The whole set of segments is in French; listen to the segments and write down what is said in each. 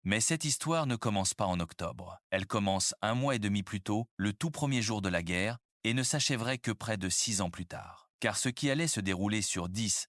Mais cette histoire ne commence pas en octobre. Elle commence un mois et demi plus tôt, le tout premier jour de la guerre, et ne s'achèverait que près de 6 ans plus tard. Car ce qui allait se dérouler sur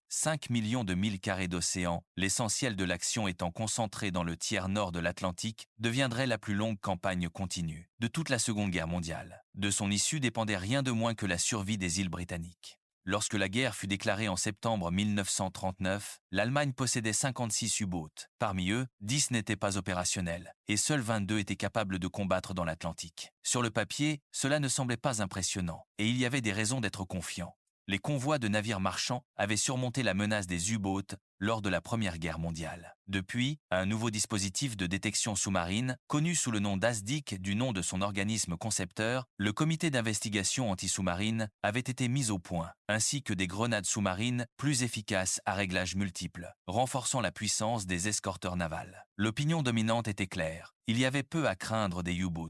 5 millions de milles carrés d'océan, l'essentiel de l'action étant concentré dans le tiers nord de l'Atlantique, deviendrait la plus longue campagne continue de toute la Seconde Guerre mondiale. De son issue dépendait rien de moins que la survie des îles britanniques. Lorsque la guerre fut déclarée en septembre 1939, l'Allemagne possédait 56 U-boats. Parmi eux, 10 n'étaient pas opérationnels, et seuls 22 étaient capables de combattre dans l'Atlantique. Sur le papier, cela ne semblait pas impressionnant, et il y avait des raisons d'être confiant. Les convois de navires marchands avaient surmonté la menace des U-boats lors de la Première Guerre mondiale. Depuis, un nouveau dispositif de détection sous-marine, connu sous le nom d'ASDIC du nom de son organisme concepteur, le comité d'investigation anti-sous-marine, avait été mis au point, ainsi que des grenades sous-marines plus efficaces à réglages multiples, renforçant la puissance des escorteurs navals. L'opinion dominante était claire, il y avait peu à craindre des U-boats.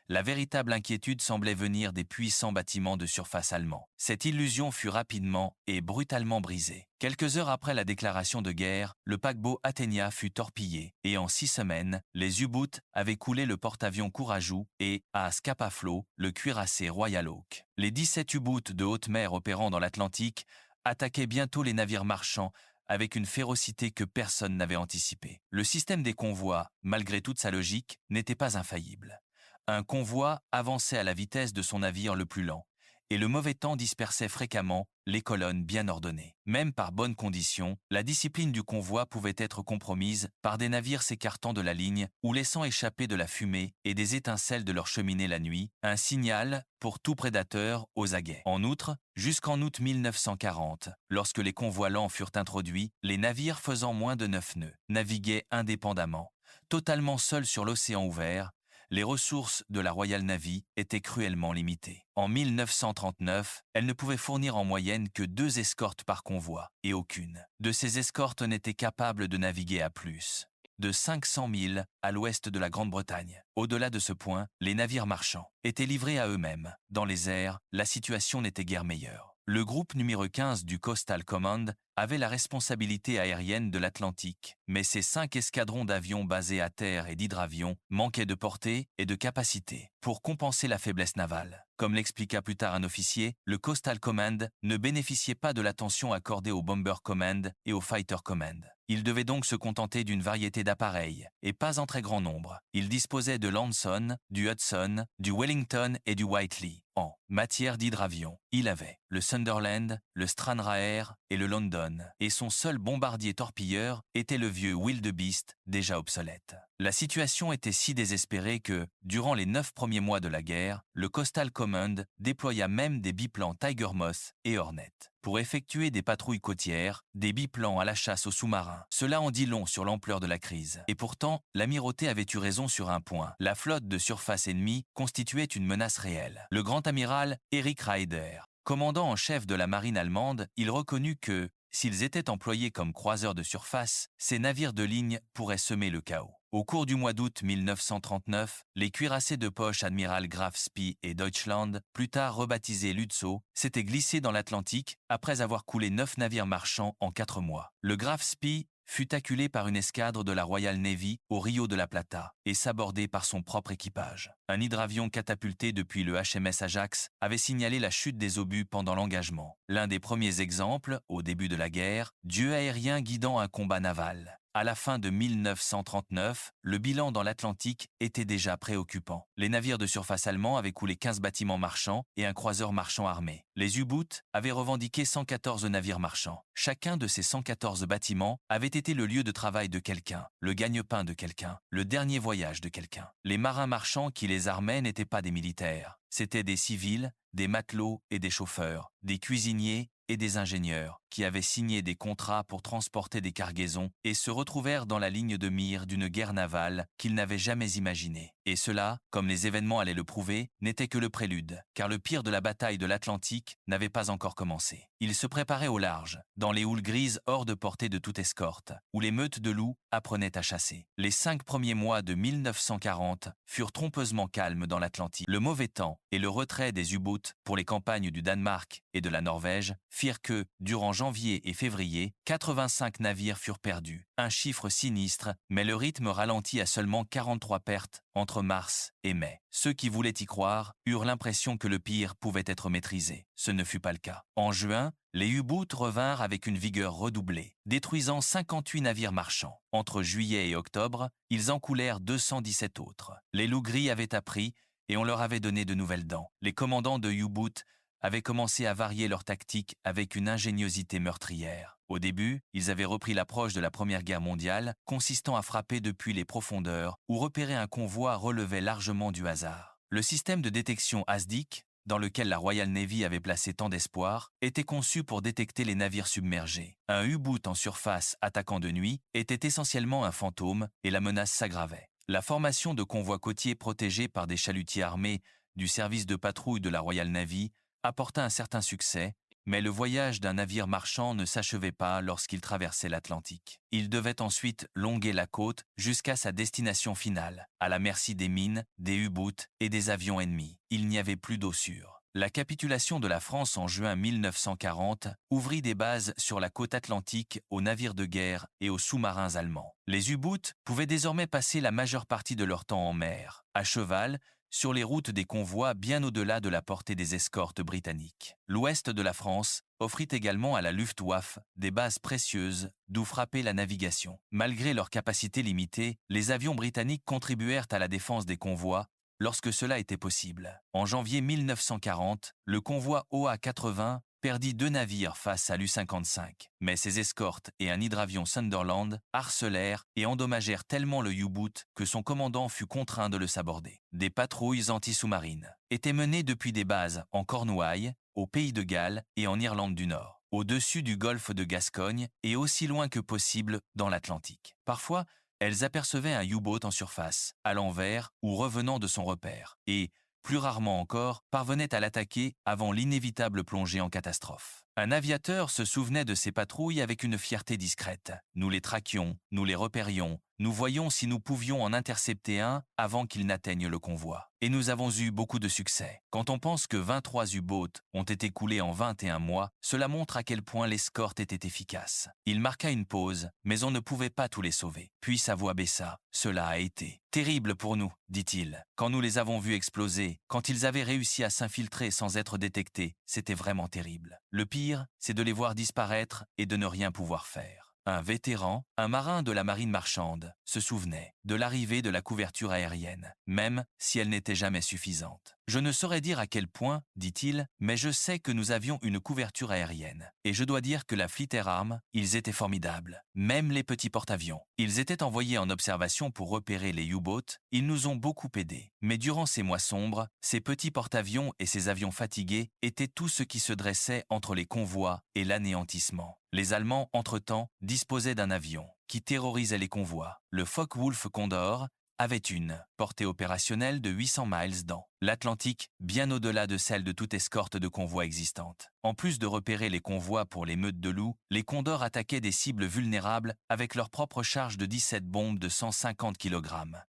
La véritable inquiétude semblait venir des puissants bâtiments de surface allemands. Cette illusion fut rapidement et brutalement brisée. Quelques heures après la déclaration de guerre, le paquebot Athenia fut torpillé et en 6 semaines, les U-boats avaient coulé le porte-avions Courageux et, à Scapa Flow, le cuirassé Royal Oak. Les 17 U-boats de haute mer opérant dans l'Atlantique attaquaient bientôt les navires marchands avec une férocité que personne n'avait anticipée. Le système des convois, malgré toute sa logique, n'était pas infaillible. Un convoi avançait à la vitesse de son navire le plus lent, et le mauvais temps dispersait fréquemment les colonnes bien ordonnées. Même par bonnes conditions, la discipline du convoi pouvait être compromise par des navires s'écartant de la ligne ou laissant échapper de la fumée et des étincelles de leur cheminée la nuit, un signal pour tout prédateur aux aguets. En outre, jusqu'en août 1940, lorsque les convois lents furent introduits, les navires faisant moins de 9 nœuds naviguaient indépendamment, totalement seuls sur l'océan ouvert. Les ressources de la Royal Navy étaient cruellement limitées. En 1939, elle ne pouvait fournir en moyenne que 2 escortes par convoi, et aucune de ces escortes n'était capable de naviguer à plus de 500 milles à l'ouest de la Grande-Bretagne. Au-delà de ce point, les navires marchands étaient livrés à eux-mêmes. Dans les airs, la situation n'était guère meilleure. Le groupe numéro 15 du Coastal Command avait la responsabilité aérienne de l'Atlantique, mais ses 5 escadrons d'avions basés à terre et d'hydravions manquaient de portée et de capacité pour compenser la faiblesse navale. Comme l'expliqua plus tard un officier, le Coastal Command ne bénéficiait pas de l'attention accordée au Bomber Command et au Fighter Command. Il devait donc se contenter d'une variété d'appareils, et pas en très grand nombre. Il disposait de l'Anson, du Hudson, du Wellington et du Whiteley. En matière d'hydravions, il avait le Sunderland, le Stranraer et le London, et son seul bombardier torpilleur était le vieux Wildebeest, déjà obsolète. La situation était si désespérée que, durant les 9 premiers mois de la guerre, le Coastal Command déploya même des biplans Tiger Moth et Hornet pour effectuer des patrouilles côtières, des biplans à la chasse aux sous-marins. Cela en dit long sur l'ampleur de la crise. Et pourtant, l'amirauté avait eu raison sur un point. La flotte de surface ennemie constituait une menace réelle. Le grand amiral Erich Raeder, commandant en chef de la marine allemande, il reconnut que, s'ils étaient employés comme croiseurs de surface, ces navires de ligne pourraient semer le chaos. Au cours du mois d'août 1939, les cuirassés de poche Admiral Graf Spee et Deutschland, plus tard rebaptisés Lützow, s'étaient glissés dans l'Atlantique après avoir coulé 9 navires marchands en 4 mois. Le Graf Spee fut acculé par une escadre de la Royal Navy au Rio de la Plata et sabordé par son propre équipage. Un hydravion catapulté depuis le HMS Ajax avait signalé la chute des obus pendant l'engagement. L'un des premiers exemples, au début de la guerre, d'yeux aériens guidant un combat naval. À la fin de 1939, le bilan dans l'Atlantique était déjà préoccupant. Les navires de surface allemands avaient coulé 15 bâtiments marchands et un croiseur marchand armé. Les U-boats avaient revendiqué 114 navires marchands. Chacun de ces 114 bâtiments avait été le lieu de travail de quelqu'un, le gagne-pain de quelqu'un, le dernier voyage de quelqu'un. Les marins marchands qui les armaient n'étaient pas des militaires. C'étaient des civils, des matelots et des chauffeurs, des cuisiniers et des ingénieurs qui avaient signé des contrats pour transporter des cargaisons et se retrouvèrent dans la ligne de mire d'une guerre navale qu'ils n'avaient jamais imaginée. Et cela, comme les événements allaient le prouver, n'était que le prélude, car le pire de la bataille de l'Atlantique n'avait pas encore commencé. Ils se préparaient au large, dans les houles grises hors de portée de toute escorte, où les meutes de loups apprenaient à chasser. Les 5 premiers mois de 1940 furent trompeusement calmes dans l'Atlantique. Le mauvais temps et le retrait des U-boats pour les campagnes du Danemark et de la Norvège firent que, durant janvier et février, 85 navires furent perdus. Un chiffre sinistre, mais le rythme ralentit à seulement 43 pertes entre mars et mai. Ceux qui voulaient y croire eurent l'impression que le pire pouvait être maîtrisé. Ce ne fut pas le cas. En juin, les U-boats revinrent avec une vigueur redoublée, détruisant 58 navires marchands. Entre juillet et octobre, ils en coulèrent 217 autres. Les loups gris avaient appris et on leur avait donné de nouvelles dents. Les commandants de U-boats avaient commencé à varier leurs tactiques avec une ingéniosité meurtrière. Au début, ils avaient repris l'approche de la Première Guerre mondiale, consistant à frapper depuis les profondeurs ou repérer un convoi relevait largement du hasard. Le système de détection ASDIC, dans lequel la Royal Navy avait placé tant d'espoir, était conçu pour détecter les navires submergés. Un U-boot en surface attaquant de nuit était essentiellement un fantôme et la menace s'aggravait. La formation de convois côtiers protégés par des chalutiers armés du service de patrouille de la Royal Navy apporta un certain succès, mais le voyage d'un navire marchand ne s'achevait pas lorsqu'il traversait l'Atlantique. Il devait ensuite longuer la côte jusqu'à sa destination finale, à la merci des mines, des U-boats et des avions ennemis. Il n'y avait plus d'eau sûre. La capitulation de la France en juin 1940 ouvrit des bases sur la côte atlantique aux navires de guerre et aux sous-marins allemands. Les U-boats pouvaient désormais passer la majeure partie de leur temps en mer, à cheval, sur les routes des convois bien au-delà de la portée des escortes britanniques. L'ouest de la France offrit également à la Luftwaffe des bases précieuses d'où frapper la navigation. Malgré leur capacité limitée, les avions britanniques contribuèrent à la défense des convois lorsque cela était possible. En janvier 1940, le convoi OA-80 perdit 2 navires face à l'U-55, mais ses escortes et un hydravion Sunderland harcelèrent et endommagèrent tellement le U-boot que son commandant fut contraint de le saborder. Des patrouilles anti-sous-marines étaient menées depuis des bases en Cornouailles, au Pays de Galles et en Irlande du Nord, au-dessus du golfe de Gascogne et aussi loin que possible dans l'Atlantique. Parfois, elles apercevaient un U-boat en surface, à l'envers ou revenant de son repère, et, plus rarement encore, parvenaient à l'attaquer avant l'inévitable plongée en catastrophe. Un aviateur se souvenait de ces patrouilles avec une fierté discrète. Nous les traquions, nous les repérions, nous voyions si nous pouvions en intercepter un avant qu'il n'atteigne le convoi. Et nous avons eu beaucoup de succès. Quand on pense que 23 U-boats ont été coulés en 21 mois, cela montre à quel point l'escorte était efficace. Il marqua une pause, mais on ne pouvait pas tous les sauver. Puis sa voix baissa. Cela a été terrible pour nous, dit-il. Quand nous les avons vus exploser, quand ils avaient réussi à s'infiltrer sans être détectés, c'était vraiment terrible. Le pire, c'est de les voir disparaître et de ne rien pouvoir faire. Un vétéran, un marin de la marine marchande, se souvenait de l'arrivée de la couverture aérienne, même si elle n'était jamais suffisante. Je ne saurais dire à quel point, dit-il, mais je sais que nous avions une couverture aérienne. Et je dois dire que la Fleet Air Arm, ils étaient formidables. Même les petits porte-avions. Ils étaient envoyés en observation pour repérer les U-boats, ils nous ont beaucoup aidés. Mais durant ces mois sombres, ces petits porte-avions et ces avions fatigués étaient tout ce qui se dressait entre les convois et l'anéantissement. Les Allemands, entre-temps, disposaient d'un avion qui terrorisait les convois. Le Focke-Wulf Condor avait une portée opérationnelle de 800 miles dans l'Atlantique, bien au-delà de celle de toute escorte de convois existante. En plus de repérer les convois pour les meutes de loups, les Condors attaquaient des cibles vulnérables avec leur propre charge de 17 bombes de 150 kg.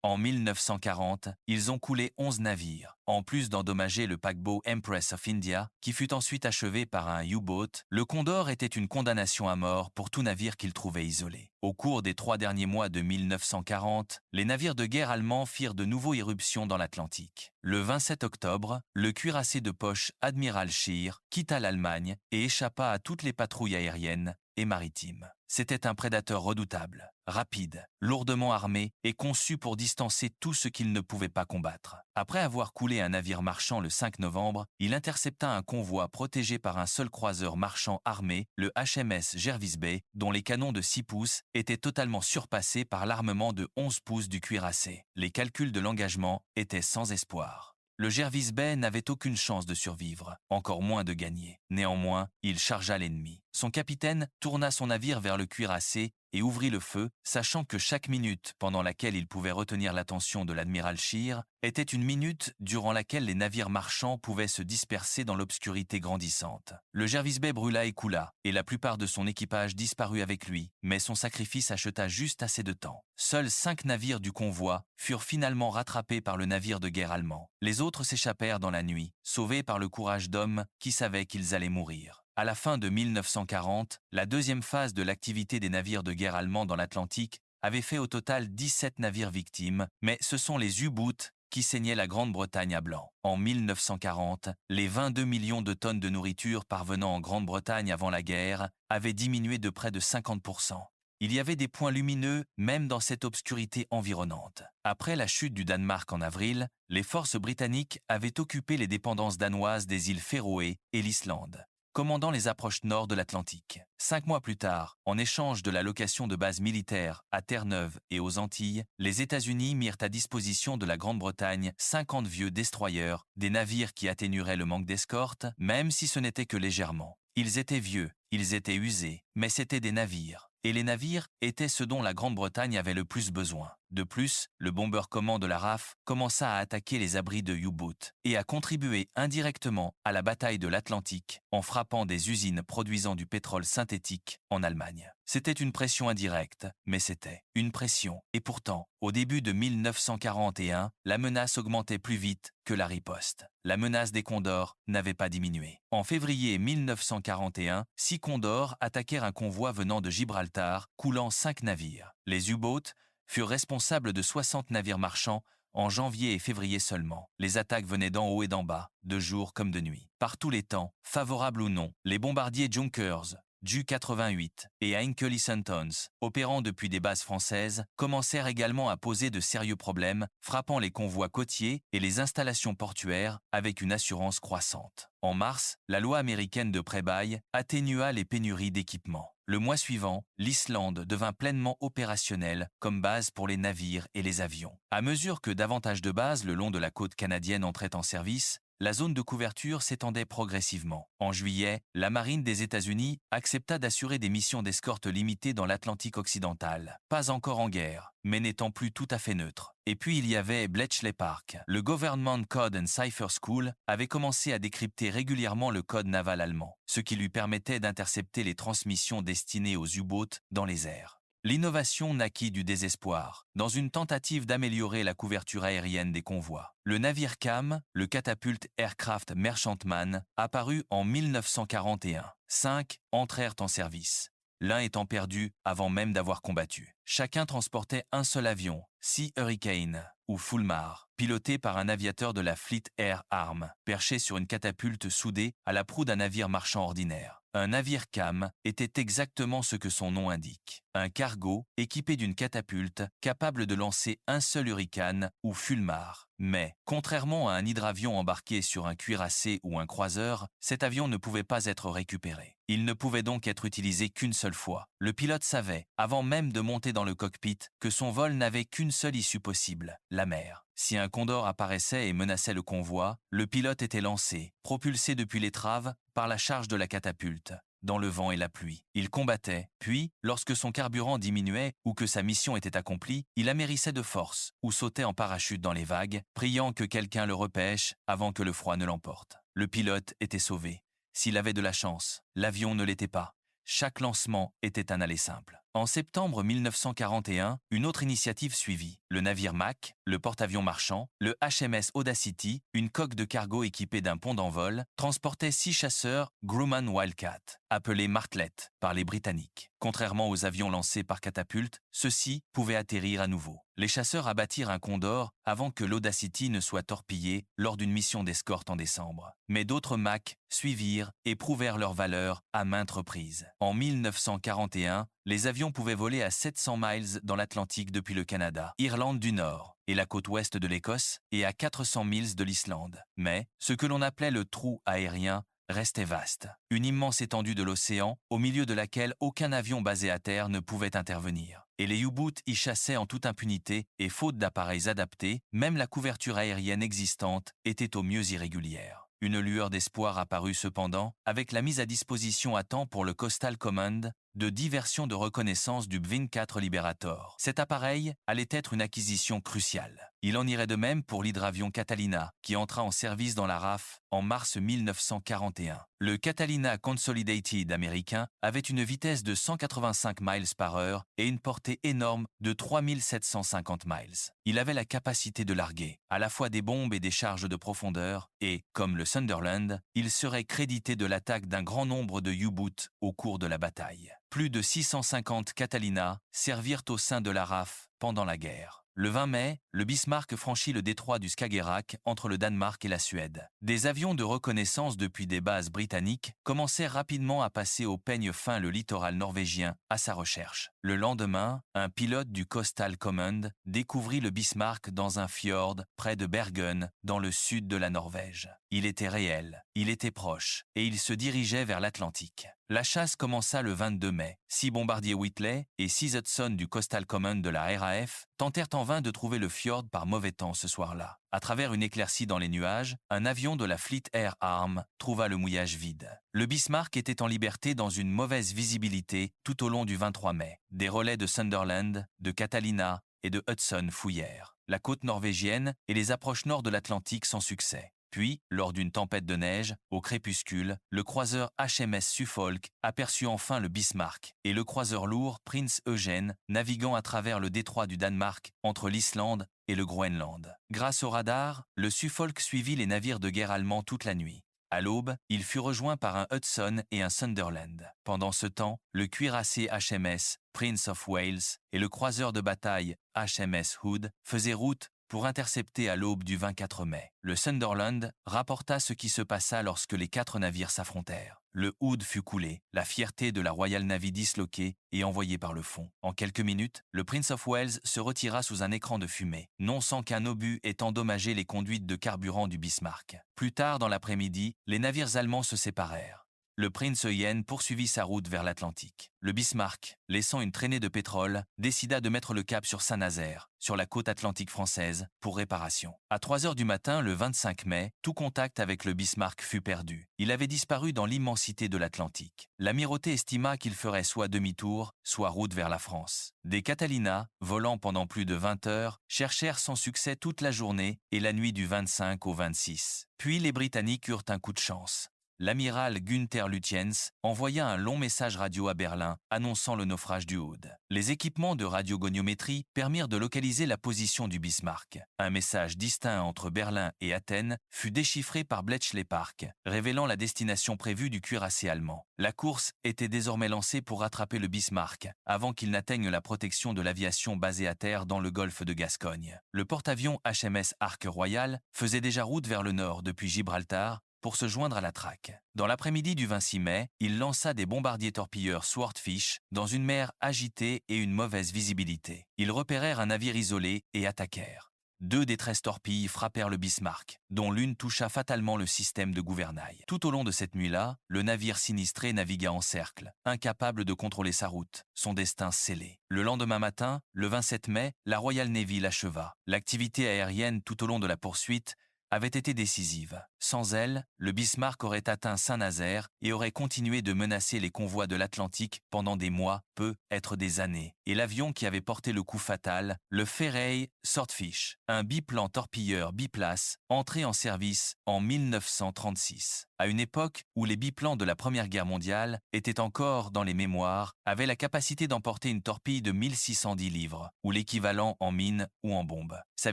En 1940, ils ont coulé 11 navires. En plus d'endommager le paquebot Empress of India, qui fut ensuite achevé par un U-boat, le Condor était une condamnation à mort pour tout navire qu'il trouvait isolé. Au cours des 3 derniers mois de 1940, les navires de guerre allemands firent de nouveau irruption dans l'Atlantique. Le 27 octobre, le cuirassé de poche Admiral Scheer quitta l'Allemagne et échappa à toutes les patrouilles aériennes et maritimes. C'était un prédateur redoutable, rapide, lourdement armé et conçu pour distancer tout ce qu'il ne pouvait pas combattre. Après avoir coulé un navire marchand le 5 novembre, il intercepta un convoi protégé par un seul croiseur marchand armé, le HMS Jervis Bay, dont les canons de 6 pouces étaient totalement surpassés par l'armement de 11 pouces du cuirassé. Les calculs de l'engagement étaient sans espoir. Le Jervis Bay n'avait aucune chance de survivre, encore moins de gagner. Néanmoins, il chargea l'ennemi. Son capitaine tourna son navire vers le cuirassé et ouvrit le feu, sachant que chaque minute pendant laquelle il pouvait retenir l'attention de l'amiral Scheer était une minute durant laquelle les navires marchands pouvaient se disperser dans l'obscurité grandissante. Le Jervis Bay brûla et coula, et la plupart de son équipage disparut avec lui, mais son sacrifice acheta juste assez de temps. Seuls 5 navires du convoi furent finalement rattrapés par le navire de guerre allemand. Les autres s'échappèrent dans la nuit, sauvés par le courage d'hommes qui savaient qu'ils allaient mourir. À la fin de 1940, la deuxième phase de l'activité des navires de guerre allemands dans l'Atlantique avait fait au total 17 navires victimes, mais ce sont les U-Boots qui saignaient la Grande-Bretagne à blanc. En 1940, les 22 millions de tonnes de nourriture parvenant en Grande-Bretagne avant la guerre avaient diminué de près de 50%. Il y avait des points lumineux même dans cette obscurité environnante. Après la chute du Danemark en avril, les forces britanniques avaient occupé les dépendances danoises des îles Féroé et l'Islande, commandant les approches nord de l'Atlantique. 5 mois plus tard, en échange de la location de bases militaires à Terre-Neuve et aux Antilles, les États-Unis mirent à disposition de la Grande-Bretagne 50 vieux destroyers, des navires qui atténueraient le manque d'escorte, même si ce n'était que légèrement. Ils étaient vieux, ils étaient usés, mais c'étaient des navires. Et les navires étaient ce dont la Grande-Bretagne avait le plus besoin. De plus, le Bomber-Command de la RAF commença à attaquer les abris de U-Boot et à contribuer indirectement à la bataille de l'Atlantique en frappant des usines produisant du pétrole synthétique en Allemagne. C'était une pression indirecte, mais c'était une pression. Et pourtant, au début de 1941, la menace augmentait plus vite que la riposte. La menace des Condors n'avait pas diminué. En février 1941, 6 Condors attaquèrent un convoi venant de Gibraltar, coulant 5 navires. Les U-Boats furent responsables de 60 navires marchands en janvier et février seulement. Les attaques venaient d'en haut et d'en bas, de jour comme de nuit. Par tous les temps, favorables ou non, les bombardiers Junkers, Ju-88 et Hinkley Sutton, opérant depuis des bases françaises, commencèrent également à poser de sérieux problèmes, frappant les convois côtiers et les installations portuaires avec une assurance croissante. En mars, la loi américaine de pré-bail atténua les pénuries d'équipements. Le mois suivant, l'Islande devint pleinement opérationnelle comme base pour les navires et les avions. À mesure que davantage de bases le long de la côte canadienne entraient en service, la zone de couverture s'étendait progressivement. En juillet, la marine des États-Unis accepta d'assurer des missions d'escorte limitées dans l'Atlantique occidental. Pas encore en guerre, mais n'étant plus tout à fait neutre. Et puis il y avait Bletchley Park. Le Government Code and Cipher School avait commencé à décrypter régulièrement le code naval allemand, ce qui lui permettait d'intercepter les transmissions destinées aux U-Boats dans les airs. L'innovation naquit du désespoir, dans une tentative d'améliorer la couverture aérienne des convois. Le navire CAM, le Catapult Aircraft Merchantman, apparut en 1941. 5 entrèrent en service, l'un étant perdu avant même d'avoir combattu. Chacun transportait un seul avion, Sea Hurricane ou Fulmar, piloté par un aviateur de la Fleet Air Arm, perché sur une catapulte soudée à la proue d'un navire marchand ordinaire. Un navire CAM était exactement ce que son nom indique. Un cargo équipé d'une catapulte capable de lancer un seul Hurricane ou Fulmar. Mais, contrairement à un hydravion embarqué sur un cuirassé ou un croiseur, cet avion ne pouvait pas être récupéré. Il ne pouvait donc être utilisé qu'une seule fois. Le pilote savait, avant même de monter dans le cockpit, que son vol n'avait qu'une seule issue possible, la mer. Si un condor apparaissait et menaçait le convoi, le pilote était lancé, propulsé depuis l'étrave, par la charge de la catapulte, dans le vent et la pluie. Il combattait, puis, lorsque son carburant diminuait ou que sa mission était accomplie, il amérissait de force ou sautait en parachute dans les vagues, priant que quelqu'un le repêche avant que le froid ne l'emporte. Le pilote était sauvé. S'il avait de la chance, l'avion ne l'était pas. Chaque lancement était un aller simple. En septembre 1941, une autre initiative suivit. Le navire Mac, le porte-avions marchand, le HMS Audacity, une coque de cargo équipée d'un pont d'envol, transportait 6 chasseurs Grumman Wildcat, appelés Martlet par les Britanniques. Contrairement aux avions lancés par catapulte, ceux-ci pouvaient atterrir à nouveau. Les chasseurs abattirent un Condor avant que l'Audacity ne soit torpillé lors d'une mission d'escorte en décembre. Mais d'autres Mac suivirent et prouvèrent leur valeur à maintes reprises. En 1941, les avions pouvaient voler à 700 miles dans l'Atlantique depuis le Canada, Irlande du Nord et la côte ouest de l'Écosse et à 400 miles de l'Islande. Mais ce que l'on appelait le trou aérien restait vaste. Une immense étendue de l'océan, au milieu de laquelle aucun avion basé à terre ne pouvait intervenir. Et les U-Boots y chassaient en toute impunité et faute d'appareils adaptés, même la couverture aérienne existante était au mieux irrégulière. une lueur d'espoir apparut cependant, avec la mise à disposition à temps pour le Coastal Command de 10 versions de reconnaissance du B-24 Liberator. Cet appareil allait être une acquisition cruciale. Il en irait de même pour l'hydravion Catalina, qui entra en service dans la RAF en mars 1941. Le Catalina Consolidated américain avait une vitesse de 185 miles par heure et une portée énorme de 3750 miles. Il avait la capacité de larguer à la fois des bombes et des charges de profondeur et, comme le Sunderland, il serait crédité de l'attaque d'un grand nombre de U-boots au cours de la bataille. Plus de 650 Catalina servirent au sein de la RAF pendant la guerre. Le 20 mai, le Bismarck franchit le détroit du Skagerrak entre le Danemark et la Suède. Des avions de reconnaissance depuis des bases britanniques commencèrent rapidement à passer au peigne fin le littoral norvégien à sa recherche. Le lendemain, un pilote du Coastal Command découvrit le Bismarck dans un fjord près de Bergen, dans le sud de la Norvège. Il était réel, il était proche, et il se dirigeait vers l'Atlantique. La chasse commença le 22 mai. 6 bombardiers Whitley et 6 Hudson du Coastal Command de la RAF tentèrent en vain de trouver le fjord par mauvais temps ce soir-là. À travers une éclaircie dans les nuages, un avion de la Fleet Air Arm trouva le mouillage vide. Le Bismarck était en liberté dans une mauvaise visibilité tout au long du 23 mai. Des relais de Sunderland, de Catalina et de Hudson fouillèrent la côte norvégienne et les approches nord de l'Atlantique sans succès. Puis, lors d'une tempête de neige, au crépuscule, le croiseur HMS Suffolk aperçut enfin le Bismarck et le croiseur lourd Prince Eugène naviguant à travers le détroit du Danemark entre l'Islande et le Groenland. Grâce au radar, le Suffolk suivit les navires de guerre allemands toute la nuit. À l'aube, il fut rejoint par un Hudson et un Sunderland. Pendant ce temps, le cuirassé HMS Prince of Wales et le croiseur de bataille HMS Hood faisaient route pour intercepter à l'aube du 24 mai. Le Sunderland rapporta ce qui se passa lorsque les 4 navires s'affrontèrent. Le Hood fut coulé, la fierté de la Royal Navy disloquée et envoyée par le fond. En quelques minutes, le Prince of Wales se retira sous un écran de fumée, non sans qu'un obus ait endommagé les conduites de carburant du Bismarck. Plus tard dans l'après-midi, les navires allemands se séparèrent. Le Prince Eugen poursuivit sa route vers l'Atlantique. Le Bismarck, laissant une traînée de pétrole, décida de mettre le cap sur Saint-Nazaire, sur la côte atlantique française, pour réparation. À 3 heures du matin, le 25 mai, tout contact avec le Bismarck fut perdu. Il avait disparu dans l'immensité de l'Atlantique. L'amirauté estima qu'il ferait soit demi-tour, soit route vers la France. Des Catalina, volant pendant plus de 20 heures, cherchèrent sans succès toute la journée et la nuit du 25 au 26. Puis les Britanniques eurent un coup de chance. L'amiral Günther Lutyens envoya un long message radio à Berlin annonçant le naufrage du Hood. Les équipements de radiogoniométrie permirent de localiser la position du Bismarck. Un message distinct entre Berlin et Athènes fut déchiffré par Bletchley Park, révélant la destination prévue du cuirassé allemand. La course était désormais lancée pour rattraper le Bismarck, avant qu'il n'atteigne la protection de l'aviation basée à terre dans le golfe de Gascogne. Le porte-avions HMS Ark Royal faisait déjà route vers le nord depuis Gibraltar, pour se joindre à la traque. Dans l'après-midi du 26 mai, il lança des bombardiers torpilleurs Swordfish dans une mer agitée et une mauvaise visibilité. Ils repérèrent un navire isolé et attaquèrent. 2 des 13 torpilles frappèrent le Bismarck, dont l'une toucha fatalement le système de gouvernail. Tout au long de cette nuit-là, le navire sinistré navigua en cercle, incapable de contrôler sa route, son destin scellé. Le lendemain matin, le 27 mai, la Royal Navy l'acheva. L'activité aérienne tout au long de la poursuite avait été décisive. Sans elle, le Bismarck aurait atteint Saint-Nazaire et aurait continué de menacer les convois de l'Atlantique pendant des mois, peut-être des années. Et l'avion qui avait porté le coup fatal, le Fairey Swordfish, un biplan torpilleur biplace, entré en service en 1936. À une époque où les biplans de la Première Guerre mondiale étaient encore dans les mémoires, avait la capacité d'emporter une torpille de 1610 livres, ou l'équivalent en mine ou en bombe. Sa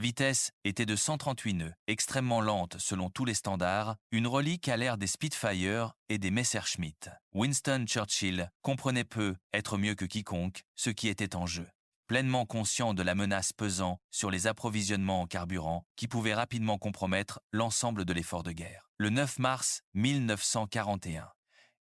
vitesse était de 138 nœuds, extrêmement lente selon tous les standards, une relique à l'ère des Spitfire et des Messerschmitt. Winston Churchill comprenait peu, être mieux que quiconque, ce qui était en jeu. Pleinement conscient de la menace pesant sur les approvisionnements en carburant qui pouvait rapidement compromettre l'ensemble de l'effort de guerre. Le 9 mars 1941,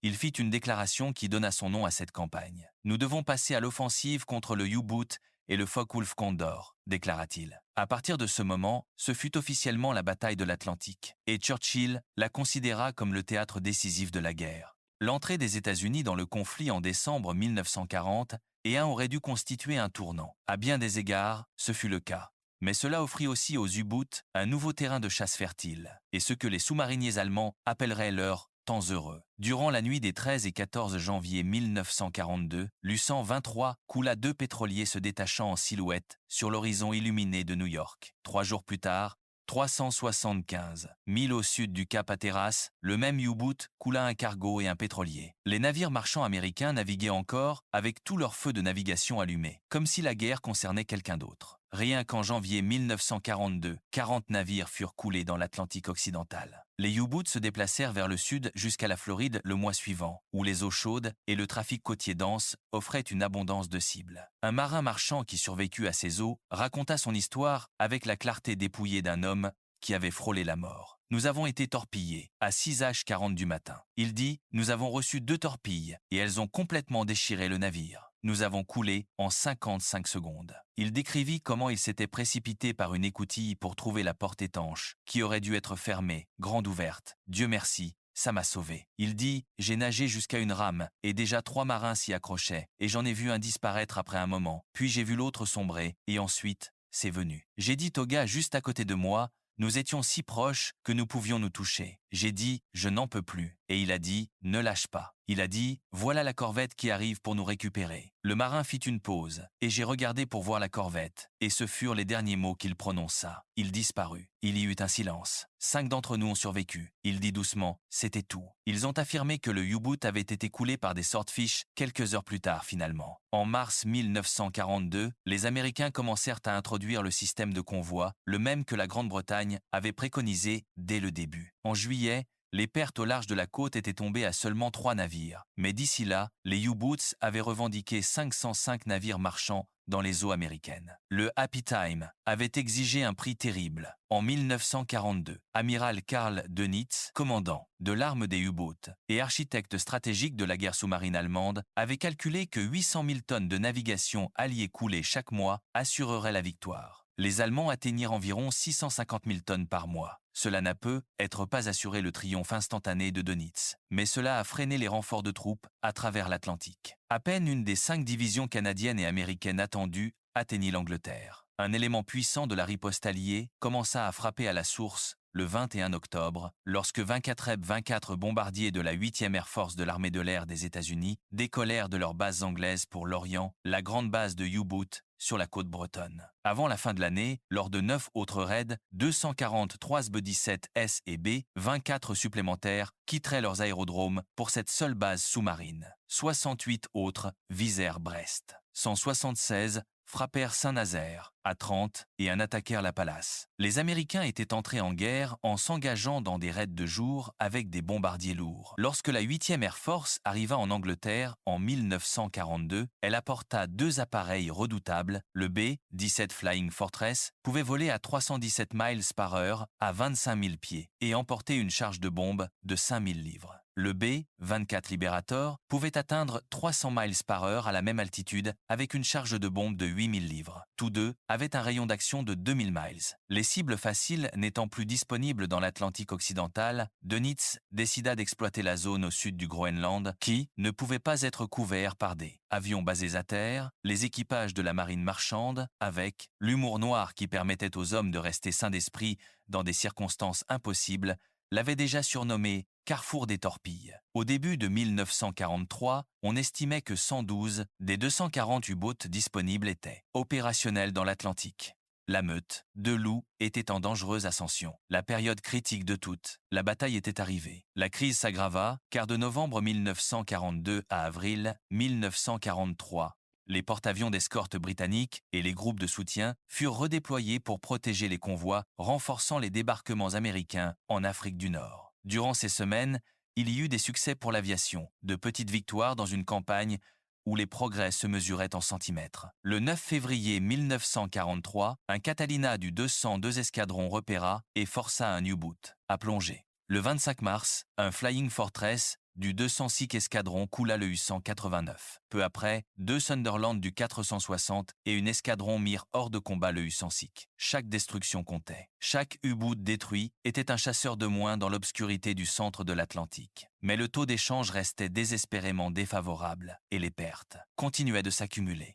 il fit une déclaration qui donna son nom à cette campagne. « Nous devons passer à l'offensive contre le U-boot et le Focke-Wulf Condor », déclara-t-il. À partir de ce moment, ce fut officiellement la bataille de l'Atlantique, et Churchill la considéra comme le théâtre décisif de la guerre. L'entrée des États-Unis dans le conflit en décembre 1940 aurait dû constituer un tournant. À bien des égards, ce fut le cas. Mais cela offrit aussi aux U-boots un nouveau terrain de chasse fertile, et ce que les sous-mariniers allemands appelleraient leur temps heureux. Durant la nuit des 13 et 14 janvier 1942, l'U-123 coula 2 pétroliers se détachant en silhouette sur l'horizon illuminé de New York. 3 jours plus tard, 375 milles au sud du Cap Hatteras, le même U-boot coula un cargo et un pétrolier. Les navires marchands américains naviguaient encore avec tous leurs feux de navigation allumés, comme si la guerre concernait quelqu'un d'autre. Rien qu'en janvier 1942, 40 navires furent coulés dans l'Atlantique occidental. Les U-boots se déplacèrent vers le sud jusqu'à la Floride le mois suivant, où les eaux chaudes et le trafic côtier dense offraient une abondance de cibles. Un marin marchand qui survécut à ces eaux raconta son histoire avec la clarté dépouillée d'un homme qui avait frôlé la mort. Nous avons été torpillés à 6h40 du matin. Il dit, nous avons reçu 2 torpilles et elles ont complètement déchiré le navire. Nous avons coulé en 55 secondes. Il décrivit comment il s'était précipité par une écoutille pour trouver la porte étanche, qui aurait dû être fermée, grande ouverte. Dieu merci, ça m'a sauvé. Il dit, j'ai nagé jusqu'à une rame, et déjà 3 marins s'y accrochaient, et j'en ai vu un disparaître après un moment, puis j'ai vu l'autre sombrer, et ensuite, c'est venu. J'ai dit au gars juste à côté de moi, nous étions si proches que nous pouvions nous toucher. J'ai dit, je n'en peux plus. Et il a dit, ne lâche pas. Il a dit, voilà la corvette qui arrive pour nous récupérer. Le marin fit une pause, et j'ai regardé pour voir la corvette, et ce furent les derniers mots qu'il prononça. Il disparut. Il y eut un silence. 5 d'entre nous ont survécu. Il dit doucement, c'était tout. Ils ont affirmé que le U-boot avait été coulé par des swordfish quelques heures plus tard finalement. En mars 1942, les Américains commencèrent à introduire le système de convoi, le même que la Grande-Bretagne avait préconisé dès le début. En juillet, les pertes au large de la côte étaient tombées à seulement 3 navires. Mais d'ici là, les U-boots avaient revendiqué 505 navires marchands dans les eaux américaines. Le Happy Time avait exigé un prix terrible. En 1942, amiral Karl Dönitz, commandant de l'arme des U-boats et architecte stratégique de la guerre sous-marine allemande, avait calculé que 800 000 tonnes de navigation alliées coulées chaque mois assureraient la victoire. Les Allemands atteignirent environ 650 000 tonnes par mois. Cela n'a peut être pas assuré le triomphe instantané de Dönitz, mais cela a freiné les renforts de troupes à travers l'Atlantique. À peine une des 5 divisions canadiennes et américaines attendues atteignit l'Angleterre. Un élément puissant de la riposte alliée commença à frapper à la source le 21 octobre, lorsque 24 F-24 bombardiers de la 8e Air Force de l'armée de l'air des États-Unis décollèrent de leurs bases anglaises pour l'Orient, la grande base de U-boot sur la côte bretonne. Avant la fin de l'année, lors de 9 autres raids, 243 SB-17S et B, 24 supplémentaires quitteraient leurs aérodromes pour cette seule base sous-marine. 68 autres visèrent Brest. 176 frappèrent Saint-Nazaire, à 30, et en attaquèrent la Pallas. Les Américains étaient entrés en guerre en s'engageant dans des raids de jour avec des bombardiers lourds. Lorsque la 8e Air Force arriva en Angleterre en 1942, elle apporta 2 appareils redoutables. Le B-17 Flying Fortress pouvait voler à 317 miles par heure à 25 000 pieds et emporter une charge de bombe de 5 000 livres. Le B-24 Liberator pouvait atteindre 300 miles par heure à la même altitude avec une charge de bombe de 8 000 livres. Tous deux avaient un rayon d'action de 2000 miles. Les cibles faciles n'étant plus disponibles dans l'Atlantique occidental, Dönitz décida d'exploiter la zone au sud du Groenland qui ne pouvait pas être couvert par des avions basés à terre, les équipages de la marine marchande, avec l'humour noir qui permettait aux hommes de rester sains d'esprit dans des circonstances impossibles, l'avait déjà surnommé Carrefour des torpilles. Au début de 1943, on estimait que 112 des 240 U-boats disponibles étaient opérationnels dans l'Atlantique. La meute de loups était en dangereuse ascension. La période critique de toutes, la bataille était arrivée. La crise s'aggrava, car de novembre 1942 à avril 1943, les porte-avions d'escorte britanniques et les groupes de soutien furent redéployés pour protéger les convois, renforçant les débarquements américains en Afrique du Nord. Durant ces semaines, il y eut des succès pour l'aviation, de petites victoires dans une campagne où les progrès se mesuraient en centimètres. Le 9 février 1943, un Catalina du 202 escadron repéra et força un U-boot à plonger. Le 25 mars, un Flying Fortress du 206 escadron coula le U-189. Peu après, 2 Sunderland du 460 et une escadron mirent hors de combat le U-106. Chaque destruction comptait. Chaque U-boot détruit était un chasseur de moins dans l'obscurité du centre de l'Atlantique. Mais le taux d'échange restait désespérément défavorable et les pertes continuaient de s'accumuler.